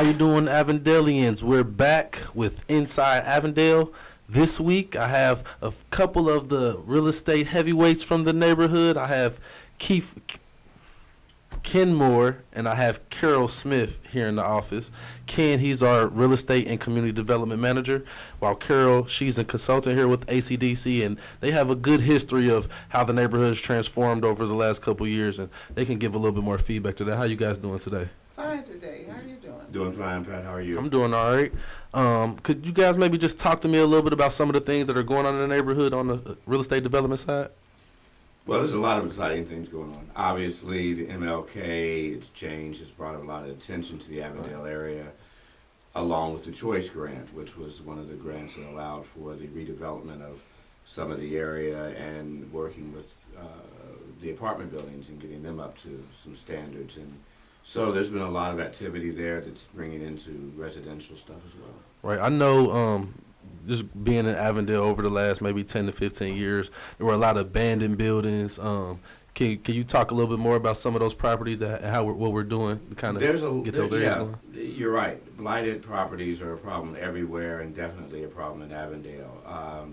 How you doing, Avondalians? We're back with Inside Avondale. This week, I have a couple of the real estate heavyweights from the neighborhood. I have Ken Moore, and I have Carol Smith here in the office. Ken, he's our real estate and community development manager, while Carol, she's a consultant here with ACDC, and they have a good history of how the neighborhood has transformed over the last couple of years, and they can give a little bit more feedback to that. How you guys doing today? Fine today. How are you doing? Doing fine, Pat. How are you? I'm doing all right. Could you guys maybe just talk to me a little bit about some of the things that are going on in the neighborhood on the real estate development side? Well, there's a lot of exciting things going on. Obviously, the MLK, its change has brought a lot of attention to the Avondale area, along with the Choice Grant, which was one of the grants that allowed for the redevelopment of some of the area and working with the apartment buildings and getting them up to some standards. And so there's been a lot of activity there that's bringing into residential stuff as well. Right. I know just being in Avondale over the last maybe 10 to 15 years, there were a lot of abandoned buildings. Can you talk a little bit more about some of those properties that what we're doing to kind of get those areas going? You're right. Blighted properties are a problem everywhere and definitely a problem in Avondale.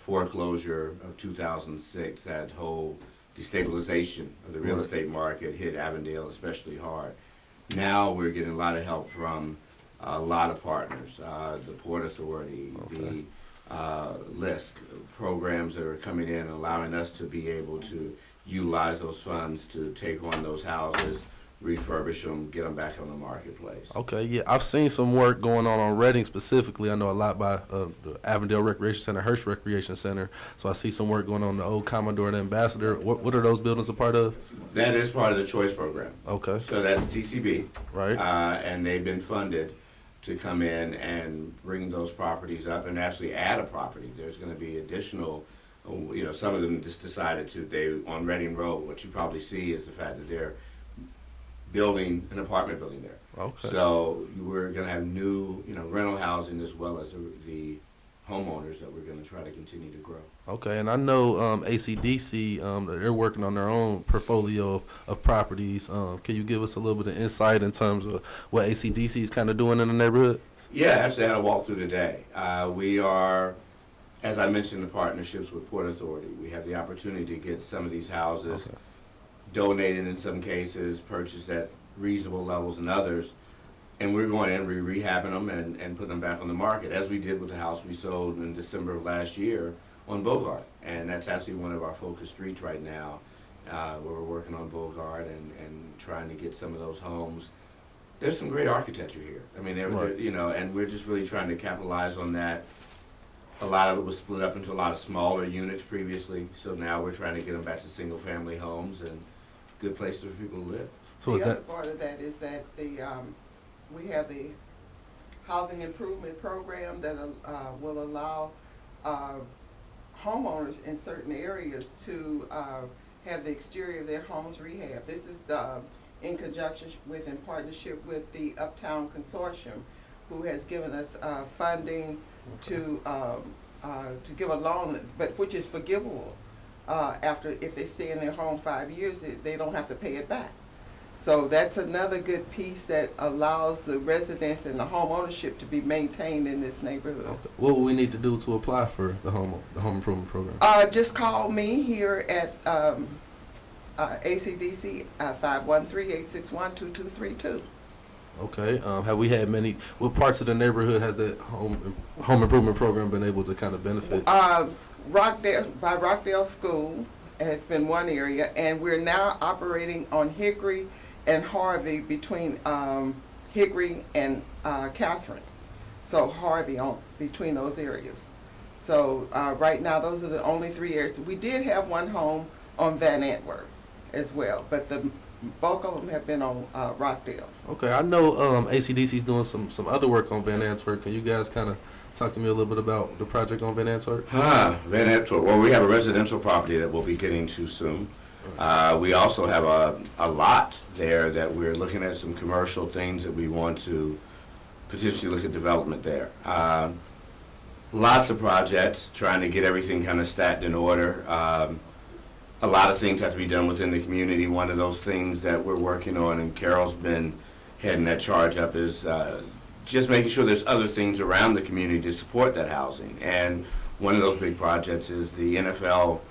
Foreclosure of 2006, that whole destabilization of the real estate market hit Avondale especially hard. Now we're getting a lot of help from a lot of partners, the Port Authority, the LISC programs that are coming in and allowing us to be able to utilize those funds to take on those houses, refurbish them, get them back on the marketplace. Okay, yeah, I've seen some work going on Reading specifically. I know a lot by the Avondale Recreation Center, Hirsch Recreation Center. So I see some work going on the old Commodore and Ambassador. What are those buildings a part of? That is part of the Choice program. Okay. So that's TCB. Right. And they've been funded to come in and bring those properties up and actually add a property. There's going to be additional, some of them just decided on Reading Road, what you probably see is the fact that they're building an apartment building there. Okay. So we're going to have new, rental housing as well as the homeowners that we're going to try to continue to grow. Okay, and I know ACDC, they're working on their own portfolio of properties. Can you give us a little bit of insight in terms of what ACDC is kind of doing in the neighborhood? Yeah, actually I had a walkthrough today. We are, as I mentioned, the partnerships with Port Authority. We have the opportunity to get some of these houses donated in some cases, purchased at reasonable levels in others. And we're going in, rehabbing them and putting them back on the market, as we did with the house we sold in December of last year on Bogart. And that's actually one of our focus streets right now, where we're working on Bogart and trying to get some of those homes. There's some great architecture here. I mean, and we're just really trying to capitalize on that. A lot of it was split up into a lot of smaller units previously, so now we're trying to get them back to single-family homes and good places for people to live. So the other part of that is that we have the housing improvement program that will allow homeowners in certain areas to have the exterior of their homes rehab. This is in conjunction with, in partnership with the Uptown Consortium, who has given us funding to give a loan, but which is forgivable if they stay in their home 5 years, they don't have to pay it back. So that's another good piece that allows the residents and the home ownership to be maintained in this neighborhood. Okay. What will we need to do to apply for the home improvement program? Just call me here at ACDC 513-861-2232. Okay. Have we had what parts of the neighborhood has the home improvement program been able to kind of benefit? Rockdale School has been one area, and we're now operating on Hickory and Harvey, between Hickory and Catherine. So Harvey between those areas. So right now those are the only three areas. We did have one home on Van Antwerp as well, but the bulk of them have been on Rockdale. Okay, I know ACDC is doing some other work on Van Antwerp. Can you guys kind of talk to me a little bit about the project on Van Antwerp? Van Antwerp. Well, we have a residential property that we'll be getting to soon. We also have a lot there that we're looking at, some commercial things that we want to potentially look at development there. Lots of projects, trying to get everything kind of stacked in order. A lot of things have to be done within the community. One of those things that we're working on, and Carol's been heading that charge up, is just making sure there's other things around the community to support that housing. And one of those big projects is the NFL,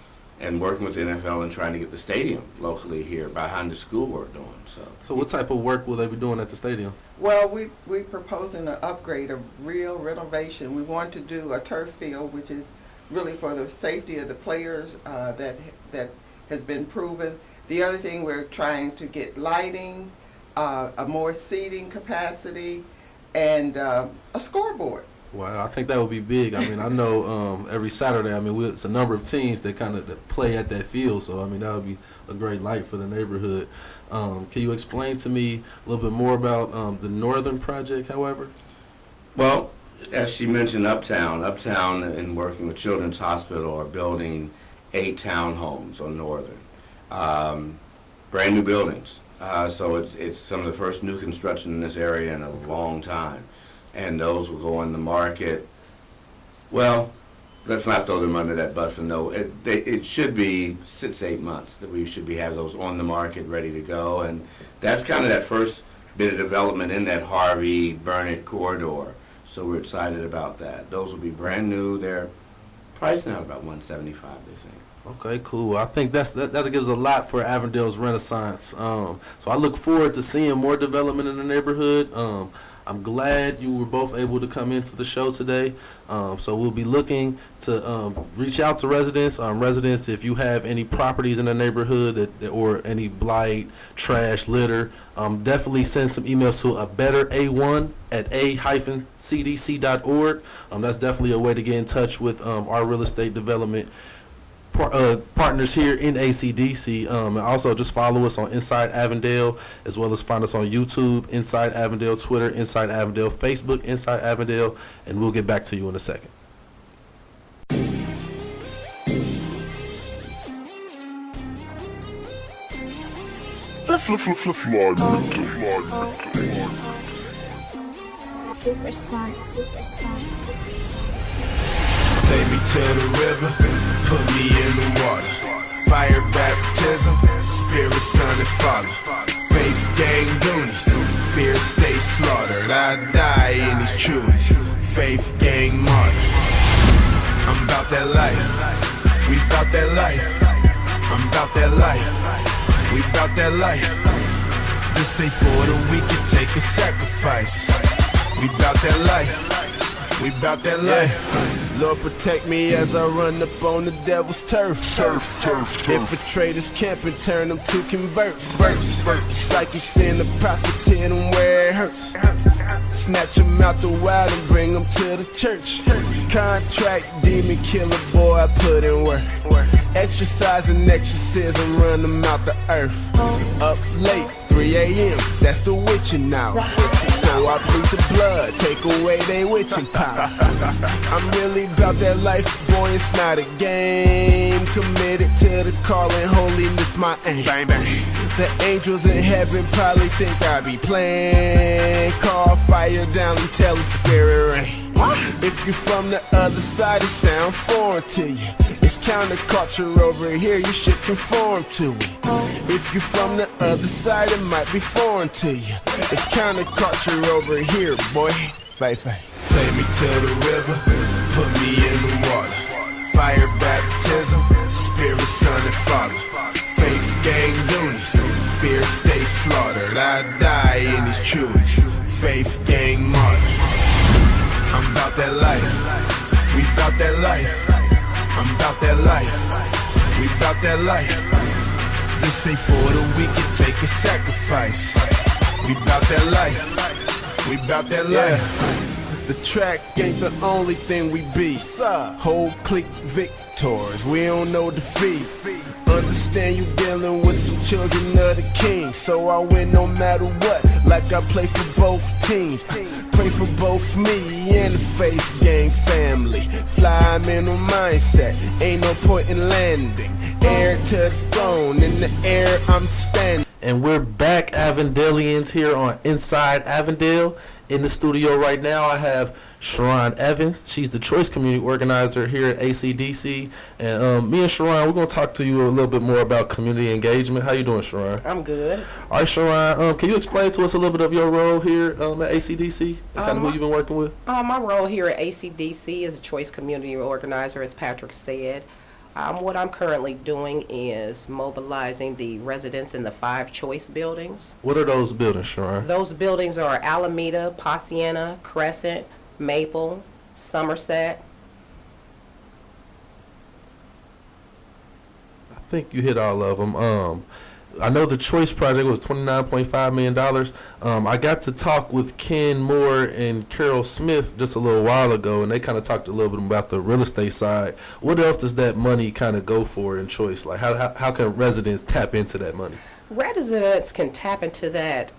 and working with the NFL and trying to get the stadium locally here behind the school we're doing. So what type of work will they be doing at the stadium? Well, we're proposing an upgrade, a real renovation. We want to do a turf field, which is really for the safety of the players, that has been proven. The other thing, we're trying to get lighting, a more seating capacity, and a scoreboard. Wow, I think that would be big. I mean, I know every Saturday, I mean, it's a number of teams that kind of play at that field. So, I mean, that would be a great light for the neighborhood. Can you explain to me a little bit more about the Northern project, however? Well, as she mentioned, Uptown and working with Children's Hospital are building 8 townhomes on Northern. Brand new buildings. So it's some of the first new construction in this area in a long time. And those will go on the market. Well, let's not throw them under that bus. And no, it should be 6 to 8 months that we should be have those on the market, ready to go. And that's kind of that first bit of development in that Harvey Burnett corridor. So we're excited about that. Those will be brand new. They're priced now about $175, they think. Okay, cool. I think that gives a lot for Avondale's Renaissance. So I look forward to seeing more development in the neighborhood. I'm glad you were both able to come into the show today. So we'll be looking to reach out to residents. Residents, if you have any properties in the neighborhood or any blight, trash, litter, definitely send some emails to abetteraa@a-cdc.org. That's definitely a way to get in touch with our real estate development partners here in ACDC. And also just follow us on Inside Avondale, as well as find us on YouTube, Inside Avondale, Twitter, Inside Avondale, Facebook, Inside Avondale, and we'll get back to you in a second. Superstar. Take me to the river, put me in the water. Fire baptism, spirit, son, and father. Faith, gang, duties, fear, stay slaughtered. I die in these truths, faith, gang, martyr. I'm about that life, we about that life. I'm about that life, we about that life. This ain't for the weak, it take a sacrifice. We about that life, we about that life. Lord, protect me as I run up on the devil's turf. Infiltrators camping, turn them to converts. Psychics and the prophets hit them where it hurts. Snatch them out the wild and bring them to the church. Contract, demon killer, boy, I put in work. Exercise and exorcism, run them out the earth. Up late, 3 a.m., that's the witching hour. So I bleed the blood, take away they witching power. I'm really about that life, boy, it's not a game. Committed to the calling, holiness my aim. Bang, bang. The angels in heaven probably think I be playing. Call fire down and tell the spirit rain. If you're from the other side, it sound foreign to you. It's counterculture over here, you should conform to it. If you're from the other side, it might be foreign to you. It's counterculture over here, boy. Take me to the river, put me in the water. Fire baptism, spirit, son, and father. Faith, gang, duties, fear, stay slaughtered. I die in these truths, faith, gang, martyr. I'm about that life, we about that life. I'm about that life, we about that life. This ain't for the weak, it take a sacrifice. We about that life, we about that life. The track ain't the only thing we be. Whole clique victors, we don't know defeat. Understand you dealing with some children of the king. So I win no matter what, like I play for both teams. Pray for both me and the faith gang family. Fly mental mindset, ain't no point in landing. Heir to the throne, in the air I'm standing. And we're back, Avondalians, here on Inside Avondale. In the studio right now, I have Sharon Evans. She's the Choice Community Organizer here at ACDC. And me and Sharon, we're going to talk to you a little bit more about community engagement. How you doing, Sharon? I'm good. All right, Sharon, can you explain to us a little bit of your role here at ACDC and kind of who you've been working with? My role here at ACDC as a Choice Community Organizer, as Patrick said. What I'm currently doing is mobilizing the residents in the 5 Choice buildings. What are those buildings, Sharon? Those buildings are Alameda, Poinciana, Crescent, Maple, Somerset. I think you hit all of them. I know the Choice Project was $29.5 million. I got to talk with Ken Moore and Carol Smith just a little while ago, and they kind of talked a little bit about the real estate side. What else does that money kind of go for in Choice? Like, how can residents tap into that money? Residents can tap into that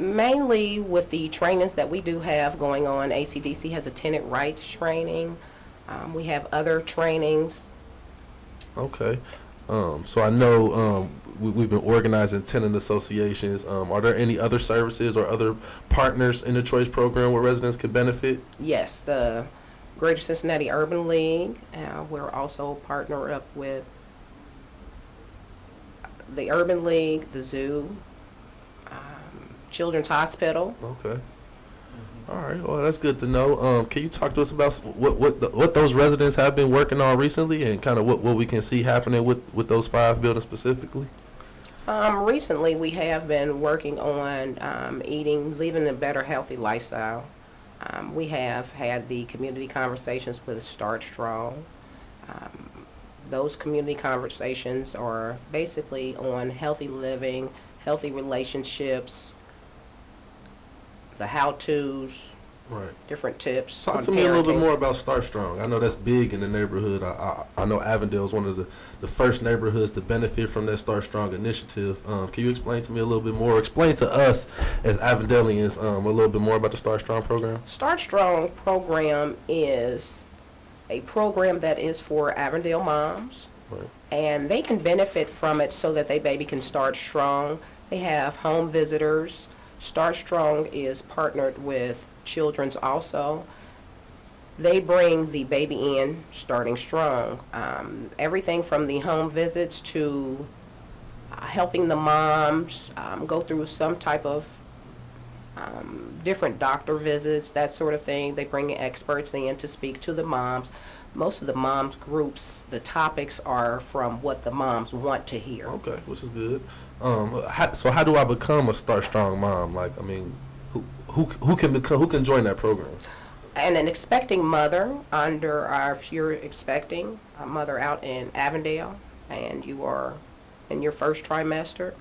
mainly with the trainings that we do have going on. ACDC has a tenant rights training. We have other trainings. Okay. So I know we've been organizing tenant associations. Are there any other services or other partners in the Choice program where residents could benefit? Yes, the Greater Cincinnati Urban League. We're also partner up with the Urban League, the Zoo, Children's Hospital. Okay. All right. Well, that's good to know. Can you talk to us about what those residents have been working on recently, and kind of what we can see happening with those 5 buildings specifically? Recently, we have been working on living a better, healthy lifestyle. We have had the community conversations with Start Strong. Those community conversations are basically on healthy living, healthy relationships, the how-tos, Right. different tips. Talk on to me a little bit parenting. more about Start Strong. I know that's big in the neighborhood. I know Avondale is one of the first neighborhoods to benefit from that Start Strong initiative. Can you explain to me a little bit more? Explain to us as Avondalians a little bit more about the Start Strong program. Start Strong program is a program that is for Avondale moms, Right. and they can benefit from it so that their baby can start strong. They have home visitors. Start Strong is partnered with Children's also. They bring the baby in starting strong. Everything from the home visits to helping the moms go through some type of different doctor visits, that sort of thing. They bring experts in to speak to the moms. Most of the moms groups, the topics are from what the moms want to hear. Okay, which is good. So how do I become a Start Strong mom? Like, I mean, who can join that program? And an expecting mother if you're expecting a mother out in Avondale and you are in your first trimester,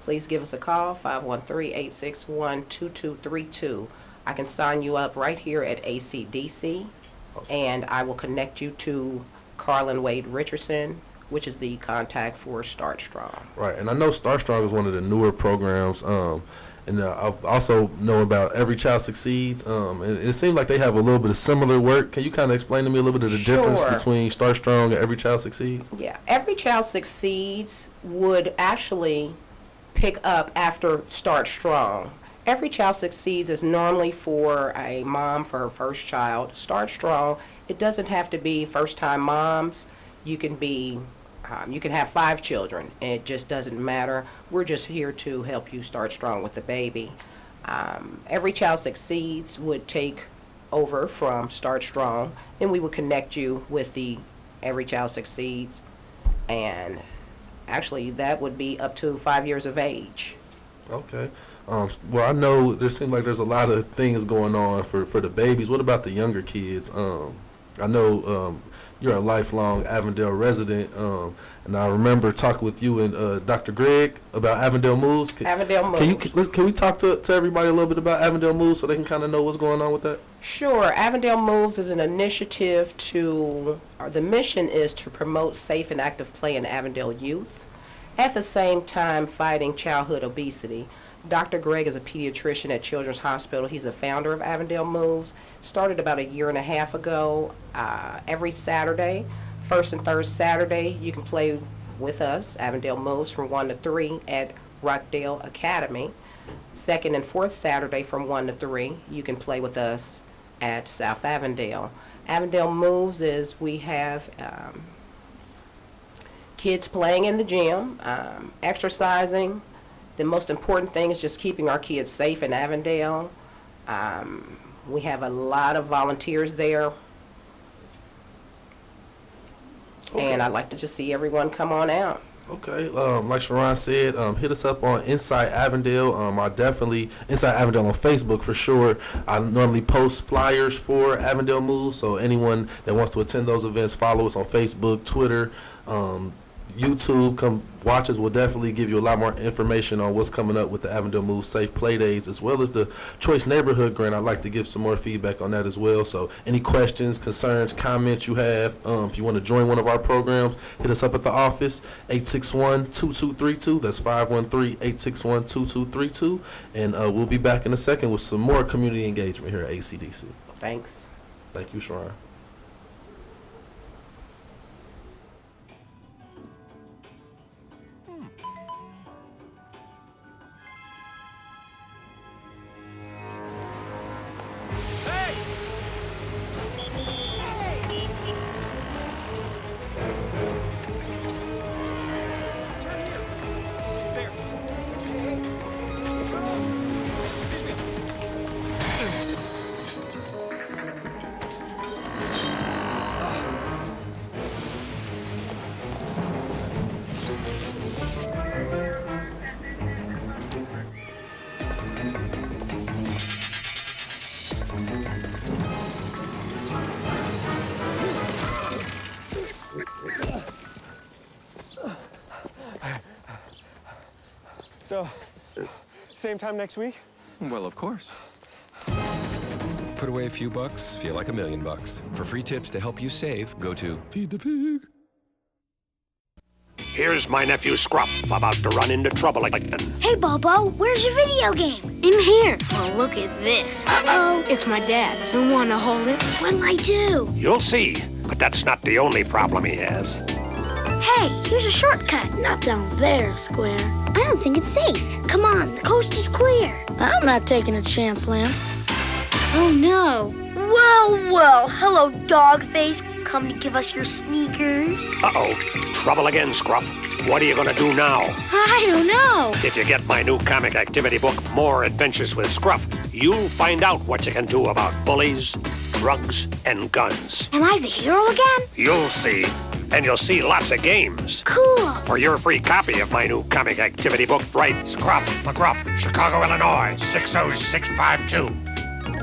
please give us a call, 513-861-2232. I can sign you up right here at ACDC, and I will connect you to Carlin Wade Richardson, which is the contact for Start Strong. Right, and I know Start Strong is one of the newer programs, and I've also know about Every Child Succeeds, and it seems like they have a little bit of similar work. Can you kind of explain to me a little bit of the difference Sure. between Start Strong and Every Child Succeeds? Yeah, Every Child Succeeds would actually pick up after Start Strong. Every Child Succeeds is normally for a mom for her first child. Start Strong, it doesn't have to be first-time moms. You can have 5 children. It just doesn't matter. We're just here to help you start strong with the baby. Every Child Succeeds would take over from Start Strong, and we would connect you with the Every Child Succeeds, and actually that would be up to 5 years of age. Okay. Well, I know there seems like there's a lot of things going on for the babies. What about the younger kids? I know you're a lifelong Avondale resident, and I remember talking with you and Dr. Greg about Avondale Moves. Avondale Moves. Can we talk to everybody a little bit about Avondale Moves so they can kind of know what's going on with that? Sure. Avondale Moves is an initiative the mission is to promote safe and active play in Avondale youth, at the same time fighting childhood obesity. Dr. Greg is a pediatrician at Children's Hospital. He's the founder of Avondale Moves. Started about a year and a half ago. Every Saturday, first and third Saturday, you can play with us. Avondale moves from 1 to 3 at Rockdale Academy. Second and fourth Saturday from 1 to 3, you can play with us at South Avondale. Avondale moves is we have kids playing in the gym, exercising. The most important thing is just keeping our kids safe in Avondale. We have a lot of volunteers there. Okay. And I'd like to just see everyone come on out. Okay, like Sharon said, hit us up on Inside Avondale. I definitely, Inside Avondale on Facebook for sure. I normally post flyers for Avondale Moves, so anyone that wants to attend those events, follow us on Facebook, Twitter, YouTube. Come watch us. We'll definitely give you a lot more information on what's coming up with the Avondale Moves Safe Play Days, as well as the Choice Neighborhood Grant. I'd like to give some more feedback on that as well. So any questions, concerns, comments you have, if you want to join one of our programs, hit us up at the office, 861-2232. That's 513-861-2232. And we'll be back in a second with some more community engagement here at ACDC. Thanks. Thank you, Sharon. So, same time next week? Well, of course. Put away a few bucks, feel like $1 million. For free tips to help you save, go to Feed the Pig. Here's my nephew Scruff, about to run into trouble again. Hey, Bobo, where's your video game? In here. Oh, look at this. Uh-oh. It's my dad's. You want to hold it? What'll I do? You'll see, but that's not the only problem he has. Hey, here's a shortcut. Not down there, Square. I don't think it's safe. Come on, the coast is clear. I'm not taking a chance, Lance. Oh, no. Well, hello, Dogface. Come to give us your sneakers. Uh-oh, trouble again, Scruff. What are you gonna do now? I don't know. If you get my new comic activity book, More Adventures with Scruff, you'll find out what you can do about bullies, drugs, and guns. Am I the hero again? You'll see. And you'll see lots of games. Cool. For your free copy of my new comic activity book, write Scruff McGruff, Chicago, Illinois, 60652.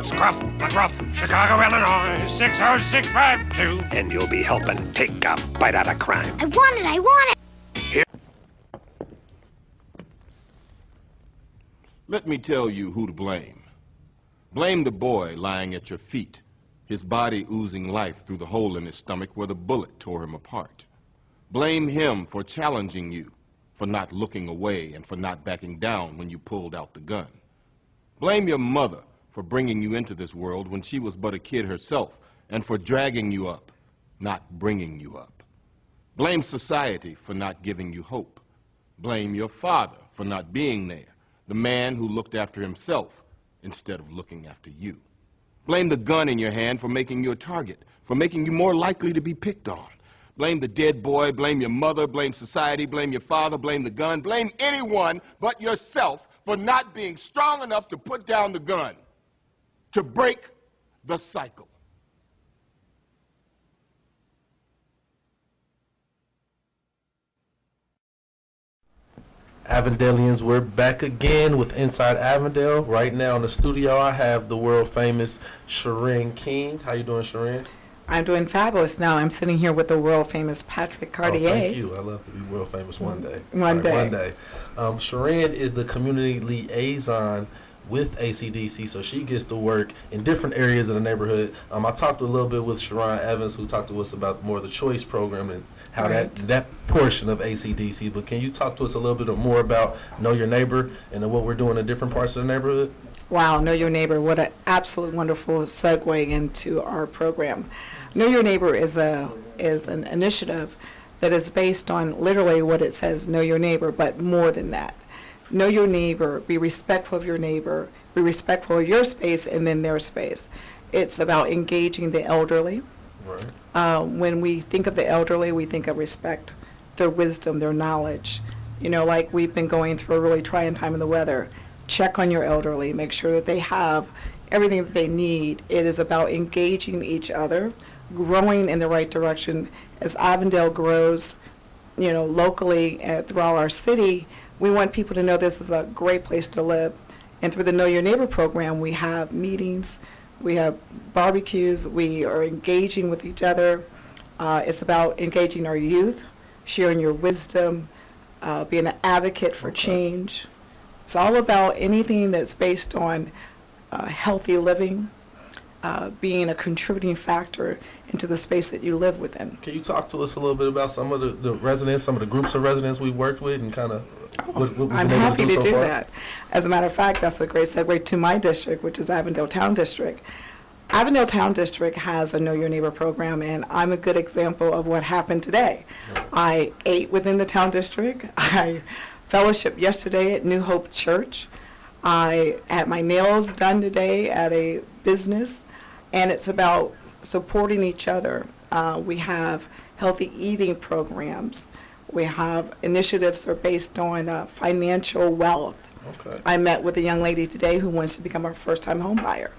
Scruff McGruff, Chicago, Illinois, 60652. And you'll be helping take a bite out of crime. I want it. Here. Let me tell you who to blame. Blame the boy lying at your feet, his body oozing life through the hole in his stomach where the bullet tore him apart. Blame him for challenging you, for not looking away and for not backing down when you pulled out the gun. Blame your mother for bringing you into this world when she was but a kid herself and for dragging you up, not bringing you up. Blame society for not giving you hope. Blame your father for not being there, the man who looked after himself instead of looking after you. Blame the gun in your hand for making you a target, for making you more likely to be picked on. Blame the dead boy, blame your mother, blame society, blame your father, blame the gun, blame anyone but yourself for not being strong enough to put down the gun, to break the cycle. Avondalians, we're back again with Inside Avondale. Right now in the studio, I have the world famous Jayren King. How you doing, Jayren? I'm doing fabulous now. I'm sitting here with the world famous Patrick Cartier. Oh, thank you. I love to be world famous one day. One day. One day. Jayren is the community liaison with ACDC, so she gets to work in different areas of the neighborhood. I talked a little bit with Sharon Evans, who talked to us about more of the choice program and how that portion of ACDC. But can you talk to us a little bit more about Know Your Neighbor and what we're doing in different parts of the neighborhood? Wow, Know Your Neighbor, what an absolute wonderful segue into our program. Know Your Neighbor is an initiative that is based on literally what it says, know your neighbor, but more than that. Know your neighbor, be respectful of your neighbor, be respectful of your space and then their space. It's about engaging the elderly. Right. When we think of the elderly, we think of respect, their wisdom, their knowledge. You know, like we've been going through a really trying time in the weather. Check on your elderly, make sure that they have everything that they need. It is about engaging each other, growing in the right direction. As Avondale grows, you know, locally and throughout our city, we want people to know this is a great place to live. And through the Know Your Neighbor program, we have meetings, we have barbecues, we are engaging with each other. It's about engaging our youth, sharing your wisdom, being an advocate for change. It's all about anything that's based on healthy living, being a contributing factor into the space that you live within. Can you talk to us a little bit about some of the residents, some of the groups of residents we've worked with, and kind of what we've I'm been able happy to do to so do far? that. As a matter of fact, that's a great segue to my district, which is Avondale Town District. Avondale Town District has a Know Your Neighbor program, and I'm a good example of what happened today. I ate within the town district. I fellowshiped yesterday at New Hope Church. I had my nails done today at a business, and it's about supporting each other. We have healthy eating programs. We have initiatives that are based on financial wealth. Okay. I met with a young lady today who wants to become our first-time home buyer.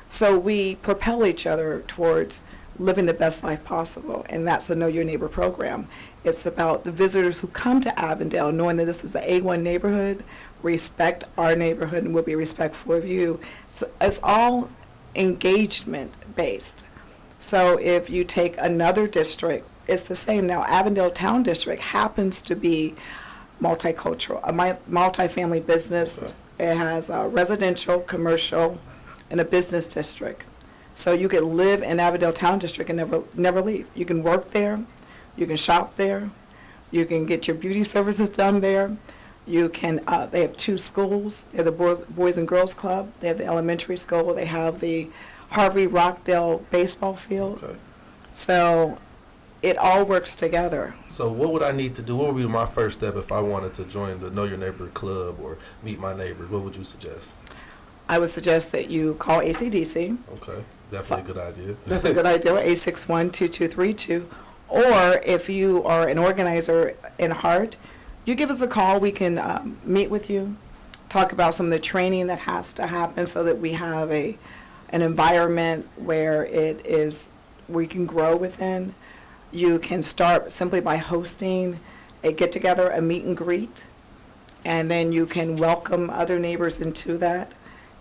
So we propel each other towards living the best life possible, and that's the Know Your Neighbor program. It's about the visitors who come to Avondale, knowing that this is an A1 neighborhood, respect our neighborhood, and we'll be respectful of you. So it's all engagement-based. So if you take another district, it's the same. Now, Avondale Town District happens to be multicultural, a multi-family business. It has residential, commercial, and a business district. So you can live in Avondale Town District and never leave. You can work there, you can shop there, you can get your beauty services done there. You can. They have 2 schools. They have the Boys and Girls Club. They have the elementary school. They have the Harvey Rockdale baseball field. Okay. So it all works together. So what would I need to do? What would be my first step if I wanted to join the Know Your Neighbor club or meet my neighbors? What would you suggest? I would suggest that you call ACDC. Okay, definitely a good idea. That's a good idea, 861-2232. Or if you are an organizer in heart, you give us a call. We can meet with you, talk about some of the training that has to happen so that we have an environment where we can grow within. You can start simply by hosting a get-together, a meet and greet, and then you can welcome other neighbors into that.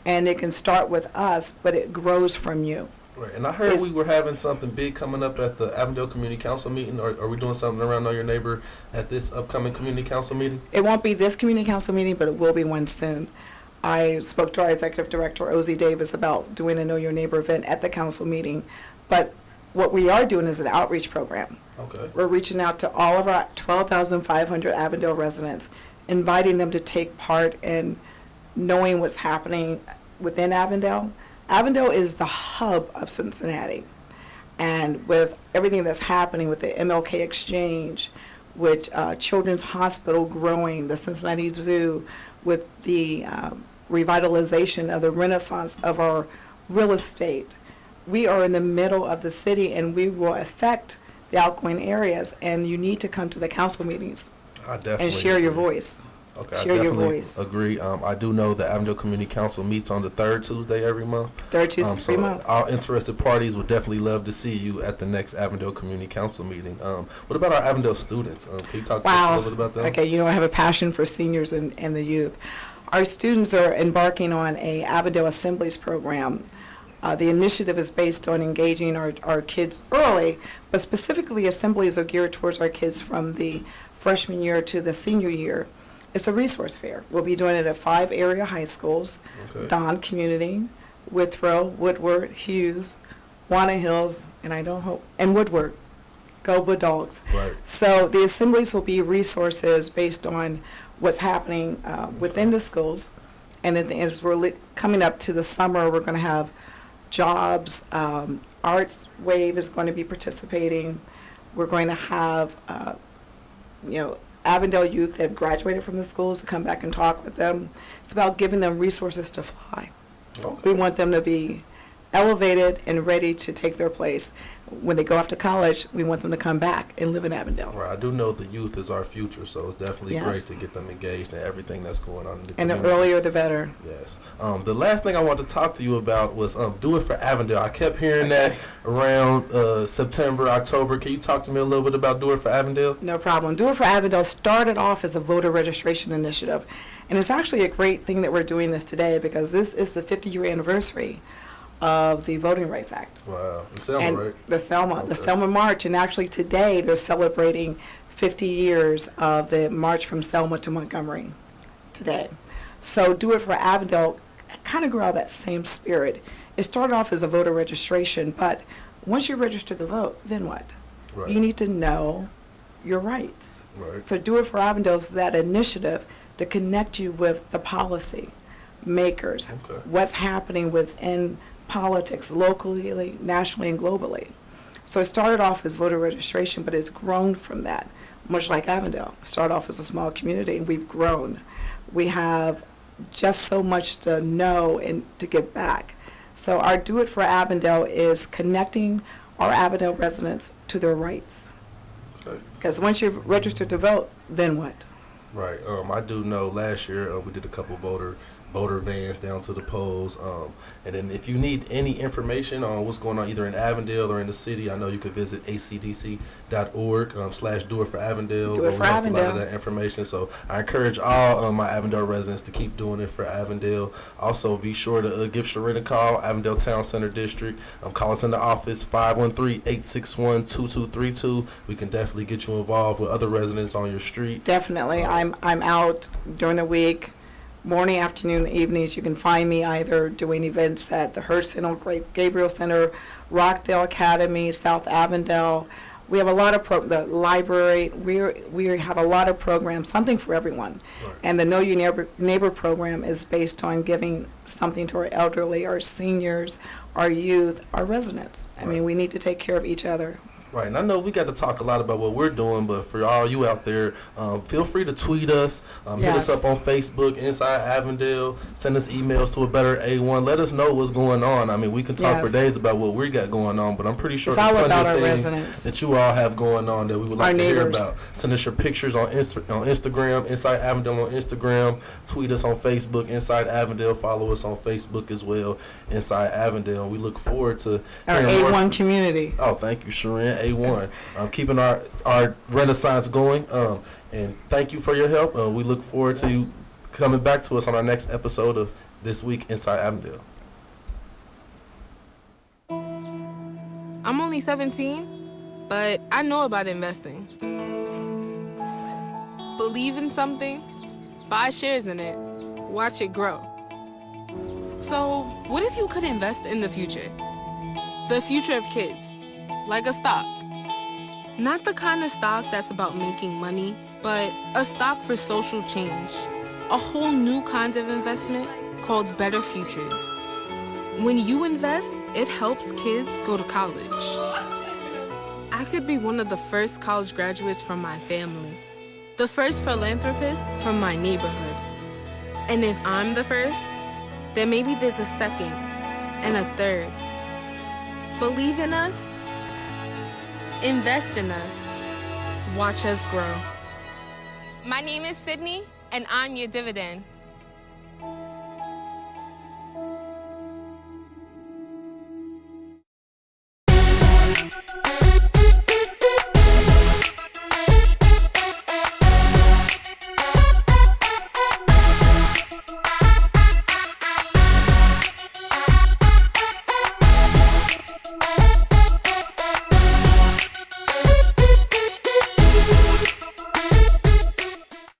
And it can start with us, but it grows from you. Right, and I heard we were having something big coming up at the Avondale Community Council meeting. Are we doing something around Know Your Neighbor at this upcoming Community Council meeting? It won't be this Community Council meeting, but it will be one soon. I spoke to our Executive Director, Ozie Davis, about doing a Know Your Neighbor event at the council meeting. But what we are doing is an outreach program. Okay. We're reaching out to all of our 12,500 Avondale residents, inviting them to take part in knowing what's happening within Avondale. Avondale is the hub of Cincinnati. And with everything that's happening with the MLK Exchange, with Children's Hospital growing, the Cincinnati Zoo, with the revitalization of the renaissance of our real estate, we are in the middle of the city and we will affect the outgoing areas. And you need to come to the council meetings and share your voice. Okay, Share I your definitely voice. agree. I do know the Avondale Community Council meets on the 3rd Tuesday every month. Third Tuesday every month. Our interested parties would definitely love to see you at the next Avondale Community Council meeting. What about our Avondale students? Can you talk to us a little bit about them? Okay, I have a passion for seniors and the youth. Our students are embarking on a Avondale Assemblies program. The initiative is based on engaging our kids early, but specifically assemblies are geared towards our kids from the freshman year to the senior year. It's a resource fair. We'll be doing it at 5 area high schools, Okay. Don Community, Withrow, Woodward, Hughes, Wanna Hills, and Woodward. Go Bulldogs. Right. So the assemblies will be resources based on what's happening within the schools. And then as we're coming up to the summer, we're going to have jobs. Arts Wave is going to be participating. We're going to have, Avondale youth that have graduated from the schools to come back and talk with them. It's about giving them resources to fly. Okay. We want them to be elevated and ready to take their place. When they go off to college, we want them to come back and live in Avondale. Right. I do know the youth is our future, so it's definitely Yes. great to get them engaged in everything that's going on in the And the community. earlier, the better. Yes. The last thing I wanted to talk to you about was Do It for Avondale. I kept hearing that around September, October. Can you talk to me a little bit about Do It for Avondale? No problem. Do It for Avondale started off as a voter registration initiative. And it's actually a great thing that we're doing this today because this is the 50-year anniversary of the Voting Rights Act. Wow. The Selma, And right? the Selma, Okay. the Selma March. And actually today they're celebrating 50 years of the March from Selma to Montgomery today. So Do It for Avondale kind of grew out of that same spirit. It started off as a voter registration, but once you register to vote, then what? Right. You need to know your rights. Right. So Do It for Avondale is that initiative to connect you with the policy makers, Okay. what's happening within politics locally, nationally, and globally. So it started off as voter registration, but it's grown from that, much like Avondale. It started off as a small community, and we've grown. We have just so much to know and to give back. So our Do It for Avondale is connecting our Avondale residents to their rights. Okay. Because once you've registered to vote, then what? Right. I do know last year we did a couple voter vans down to the polls. And then if you need any information on what's going on either in Avondale or in the city, I know you could visit acdc.org/Do It for Avondale. Do It for we host a lot of Avondale. that information. So I encourage all my Avondale residents to keep doing it for Avondale. Also, be sure to give Jayren a call, Avondale Town Center District. Call us in the office, 513-861-2232. We can definitely get you involved with other residents on your street. Definitely. I'm out during the week, morning, afternoon, evenings. You can find me either doing events at the Hearst Center, Gabriel Center, Rockdale Academy, South Avondale. We have a lot of the library. We have a lot of programs, something for everyone. Right. And the Know Your Neighbor program is based on giving something to our elderly, our seniors, our youth, our residents. I mean, we need to take care of each other. Right, and I know we got to talk a lot about what we're doing, but for all you out there, feel free to tweet us, hit us Yes. up on Facebook, Inside Avondale, send us emails to a better A1. Let us know what's going on. I mean, we can talk for Yes. days about what we got going on, but I'm pretty sure It's there's all plenty about of our things residents. that you all have going on that we would like Our to hear neighbors. about. Send us your pictures on Instagram, Inside Avondale on Instagram. Tweet us on Facebook, Inside Avondale. Follow us on Facebook as well, Inside Avondale. We look forward to Our hearing more A1 community. Oh, thank you, Jayren. A1. Keeping our renaissance going. And thank you for your help. We look forward to you coming back to us on our next episode of This Week Inside Avondale. I'm only 17, but I know about investing. Believe in something, buy shares in it, watch it grow. So, what if you could invest in the future? The future of kids, like a stock. Not the kind of stock that's about making money, but a stock for social change. A whole new kind of investment called Better Futures. When you invest, it helps kids go to college. I could be one of the first college graduates from my family, the first philanthropist from my neighborhood. And if I'm the first, then maybe there's a second and a third. Believe in us, invest in us, watch us grow. My name is Sydney, and I'm your dividend.